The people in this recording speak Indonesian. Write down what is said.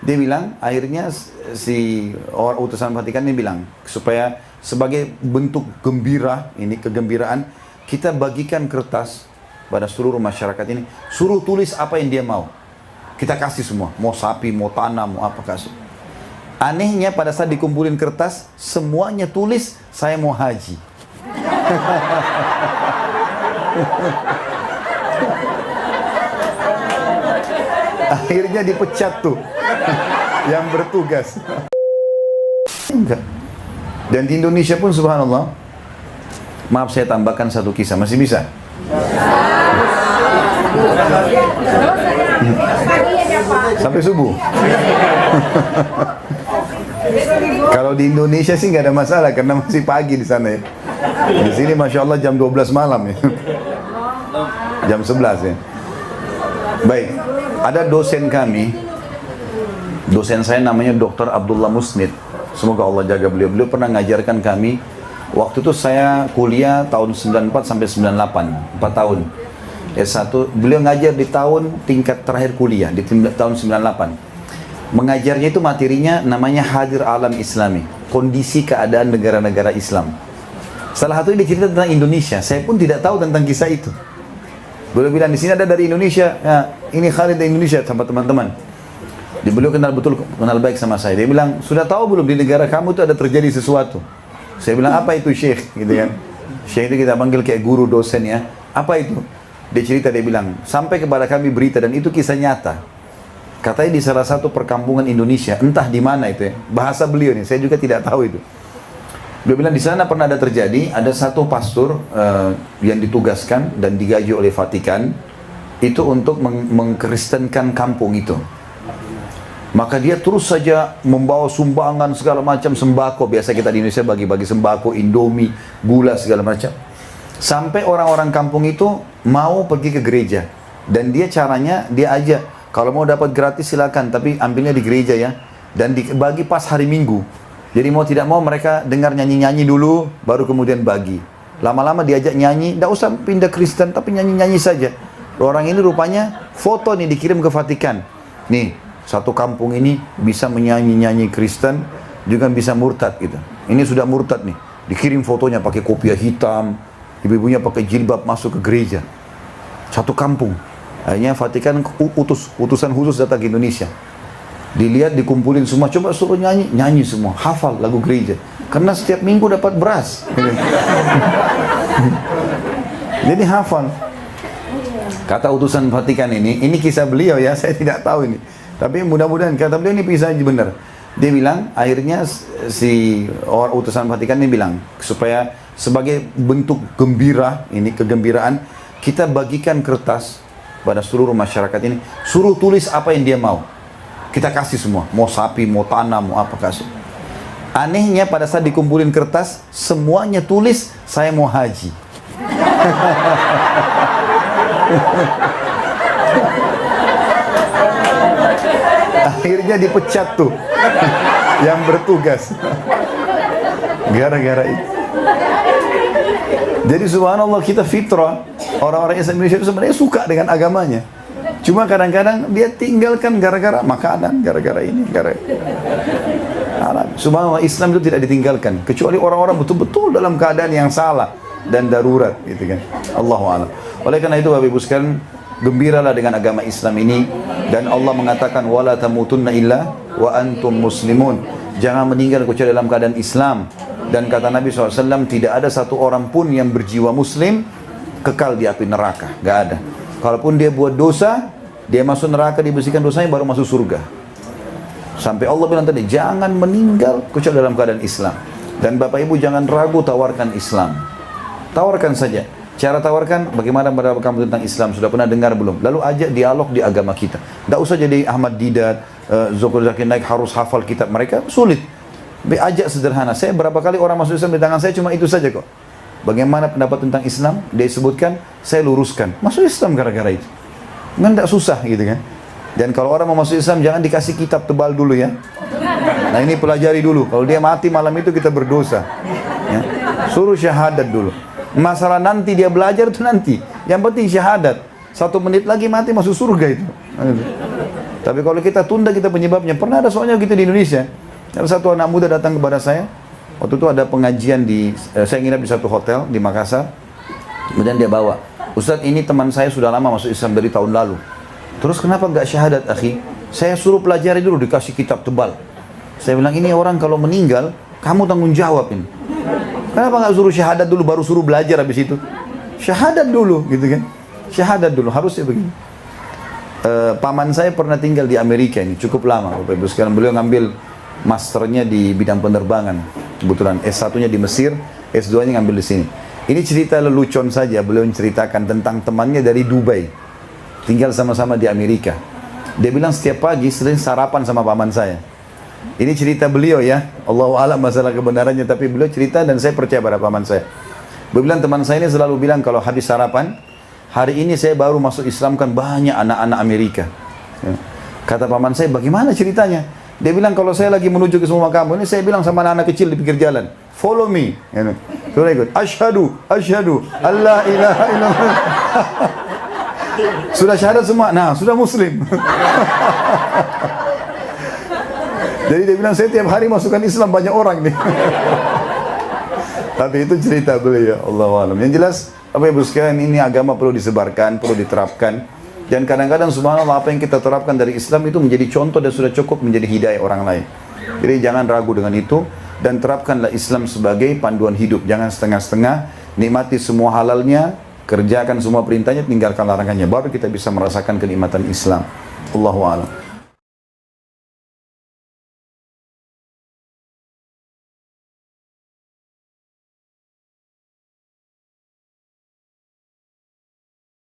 Dia bilang, akhirnya si orang utusan Vatikan ini bilang, supaya sebagai bentuk gembira, ini kegembiraan, kita bagikan kertas pada seluruh masyarakat ini, suruh tulis apa yang dia mau. Kita kasih semua, mau sapi, mau tanah, mau apa kasih. Anehnya pada saat dikumpulin kertas, semuanya tulis, saya mau haji. Akhirnya dipecat tuh yang bertugas. Enggak. Dan di Indonesia pun subhanallah, maaf saya tambahkan satu kisah, masih bisa? Sampai subuh. Kalau di Indonesia sih nggak ada masalah karena masih pagi di sana ya. Di sini masya Allah jam 12 malam ya. Jam 11 ya. Baik, ada dosen kami, dosen saya namanya Dr. Abdullah Musnid. Semoga Allah jaga beliau. Beliau pernah ngajarkan kami. Waktu itu saya kuliah tahun 94 sampai 98, 4 tahun. S1, beliau ngajar di tahun tingkat terakhir kuliah, di tahun 98. Mengajarnya itu materinya namanya Hadir Alam Islami, kondisi keadaan negara-negara Islam. Salah satunya dia cerita tentang Indonesia, saya pun tidak tahu tentang kisah itu. Beliau bilang, di sini ada dari Indonesia, ya, ini Khalid dari Indonesia sama teman-teman. Beliau kenal betul, kenal baik sama saya. Dia bilang, sudah tahu belum di negara kamu itu ada terjadi sesuatu? Saya bilang, apa itu Syekh? Gitu kan. Syekh itu kita panggil kayak guru dosen ya. Apa itu? Dia cerita, dia bilang, sampai kepada kami berita dan itu kisah nyata. Katanya di salah satu perkampungan Indonesia, entah di mana itu ya, bahasa beliau nih, saya juga tidak tahu itu. Beliau bilang di sana pernah ada terjadi, ada satu pastor yang ditugaskan dan digaji oleh Vatikan itu untuk mengkristenkan kampung itu. Maka dia terus saja membawa sumbangan segala macam sembako, biasa kita di Indonesia bagi-bagi sembako, Indomie, gula segala macam. Sampai orang-orang kampung itu mau pergi ke gereja dan dia caranya dia ajak, kalau mau dapat gratis silakan, tapi ambilnya di gereja ya, dan dibagi pas hari Minggu. Jadi mau tidak mau mereka dengar nyanyi-nyanyi dulu, baru kemudian bagi. Lama-lama diajak nyanyi, tidak usah pindah Kristen, tapi nyanyi-nyanyi saja. Orang ini rupanya foto nih dikirim ke Vatikan. Nih, satu kampung ini bisa menyanyi-nyanyi Kristen, juga bisa murtad gitu. Ini sudah murtad nih, dikirim fotonya pakai kopiah hitam, ibu-ibunya pakai jilbab masuk ke gereja. Satu kampung. Akhirnya Vatikan utusan khusus datang ke Indonesia. Dilihat, dikumpulin semua, coba suruh nyanyi, nyanyi semua, hafal lagu gereja. Karena setiap minggu dapat beras. Jadi hafal. Kata utusan Vatikan ini kisah beliau ya, saya tidak tahu ini. Tapi mudah-mudahan kata beliau ini bisa benar. Dia bilang, akhirnya si orang utusan Vatikan ini bilang, supaya sebagai bentuk gembira, ini kegembiraan, kita bagikan kertas pada seluruh masyarakat ini, suruh tulis apa yang dia mau. Kita kasih semua, mau sapi, mau tanah, mau apa kasih. Anehnya pada saat dikumpulin kertas, semuanya tulis, saya mau haji. Akhirnya dipecat tuh yang bertugas. Gara-gara itu. Jadi subhanallah, kita fitrah, orang-orang Islam Indonesia itu sebenarnya suka dengan agamanya. Cuma kadang-kadang dia tinggalkan gara-gara makanan, gara-gara ini, subhanallah, Islam itu tidak ditinggalkan kecuali orang-orang betul-betul dalam keadaan yang salah dan darurat, gitu kan. Allahu a'lam. Oleh karena itu Bapak Ibu sekalian, gembiralah dengan agama Islam ini, dan Allah mengatakan wala tamutunna illa wa antum muslimun. Jangan meninggal kecuali dalam keadaan Islam. Dan kata Nabi SAW, tidak ada satu orang pun yang berjiwa muslim kekal di api neraka, gak ada. Kalaupun dia buat dosa, dia masuk neraka, dibersihkan dosanya, baru masuk surga. Sampai Allah bilang tadi, jangan meninggal kecuali dalam keadaan Islam. Dan Bapak Ibu jangan ragu tawarkan Islam. Tawarkan saja. Cara tawarkan, bagaimana pendapat kamu tentang Islam? Sudah pernah dengar belum? Lalu ajak dialog di agama kita. Tidak usah jadi Ahmad Didat, Zokul Zakir Naik harus hafal kitab mereka, sulit. Ajak sederhana. Saya berapa kali orang masuk Islam di tangan saya cuma itu saja kok. Bagaimana pendapat tentang Islam? Dia sebutkan, saya luruskan. Masuk Islam gara-gara itu. Kan tidak susah gitu kan. Dan kalau orang mau masuk Islam, jangan dikasih kitab tebal dulu ya. Nah ini pelajari dulu. Kalau dia mati malam itu kita berdosa. Ya. Suruh syahadat dulu. Masalah nanti dia belajar itu nanti. Yang penting syahadat. 1 menit lagi mati masuk surga itu. Tapi kalau kita tunda, kita penyebabnya. Pernah ada soalnya gitu di Indonesia. Ada satu anak muda datang kepada saya. Waktu itu ada pengajian saya nginap di satu hotel di Makassar. Kemudian dia bawa, Ustadz, ini teman saya sudah lama masuk Islam dari tahun lalu. Terus kenapa nggak syahadat, akhi? Saya suruh pelajari dulu, dikasih kitab tebal. Saya bilang, ini orang kalau meninggal, kamu tanggung jawab ini. Kenapa nggak suruh syahadat dulu, baru suruh belajar habis itu? Syahadat dulu, gitu kan? Syahadat dulu, harusnya begini. Paman saya pernah tinggal di Amerika ini, cukup lama. Bapak Ibu sekalian, beliau ngambil masternya di bidang penerbangan. Kebetulan S1-nya di Mesir, S2-nya ngambil di sini. Ini cerita lelucon saja, beliau menceritakan tentang temannya dari Dubai. Tinggal sama-sama di Amerika. Dia bilang setiap pagi sering sarapan sama paman saya. Ini cerita beliau ya, Allahu a'lam masalah kebenarannya, tapi beliau cerita dan saya percaya pada paman saya. Beliau bilang teman saya ini selalu bilang kalau habis sarapan, hari ini saya baru masuk Islam kan banyak anak-anak Amerika. Kata paman saya, bagaimana ceritanya? Dia bilang kalau saya lagi menuju ke semua kamu ini, saya bilang sama anak-anak kecil di pinggir jalan, follow me. Sudah ikut, asyhadu, Allah ilaha illallah. Sudah syahadat semua, nah sudah muslim. Jadi dia bilang, saya tiap hari masukkan Islam banyak orang nih. Tapi itu cerita beliau, Allahu a'lam. Yang jelas, Bapak Ibu sekalian, ini agama perlu disebarkan, perlu diterapkan. Dan kadang-kadang subhanallah apa yang kita terapkan dari Islam itu menjadi contoh dan sudah cukup menjadi hidayah orang lain. Jadi jangan ragu dengan itu dan terapkanlah Islam sebagai panduan hidup. Jangan setengah-setengah, nikmati semua halalnya, kerjakan semua perintahnya, tinggalkan larangannya. Baru kita bisa merasakan kenikmatan Islam. Allahu a'lam.